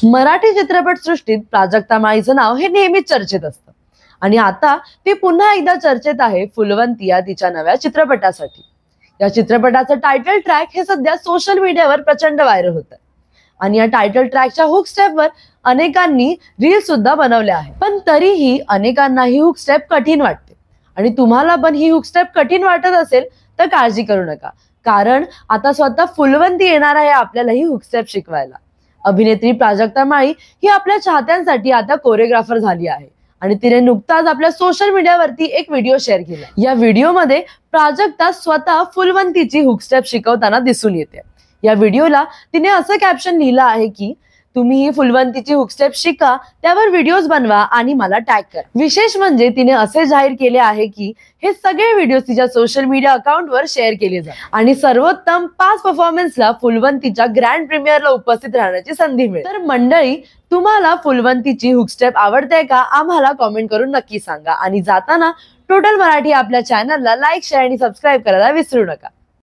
मराठी चित्रपट सृष्टीत प्राजक्ता माळीचं नाव हे नेहमीच चर्चेत असतं आणि आता ती पुन्हा एकदा चर्चेत आहे फुलवंती या तिच्या नव्या चित्रपटासाठी। या चित्रपटाचं टायटल ट्रॅक हे सध्या सोशल मीडियावर प्रचंड व्हायरल होत आहे आणि या टायटल ट्रॅकच्या हुक स्टेपवर अनेकांनी रील सुद्धा बनवल्या आहे। पण तरीही अनेकांना ही हुक स्टेप कठीण वाटते आणि तुम्हाला पण ही हुक स्टेप कठीण वाटत असेल तर काळजी करू नका, कारण आता स्वतः फुलवंती येणार आहे आपल्याला ही हुक स्टेप शिकवायला। अभिनेत्री प्राजक्ता माळी ही आपल्या चाहत्यांसाठी आता कोरिओग्राफर झाली आहे आणि तिने नुकताच आपल्या सोशल मीडियावरती एक व्हिडिओ शेअर केला। या व्हिडिओमध्ये प्राजक्ता स्वतः फुलवंतीची हुक स्टेप शिकवताना दिसून येते। या व्हिडिओला तिने असं कॅप्शन लिहिलं आहे की तुम्ही ही फुलवंतीची हुक स्टेप शिका, त्यावर व्हिडिओज बनवा आणि मला टॅग करा। विशेष म्हणजे तिने असे जाहीर केले आहे की हे सगळे व्हिडिओ तिच्या सोशल मीडिया अकाउंटवर शेअर केले जातात आणि सर्वोत्तम 5 परफॉर्मन्सला फुलवंतीच्या ग्रँड प्रीमियरला उपस्थित राहण्याची संधी मिळेल। तर मंडळी, तुम्हाला फुलवंतीची हुक स्टेप आवडते का? आम्हाला कमेंट करून नक्की सांगा आणि जाताना टोटल मराठी आपल्या चॅनलला लाईक, शेअर आणि सबस्क्राईब करायला विसरू नका।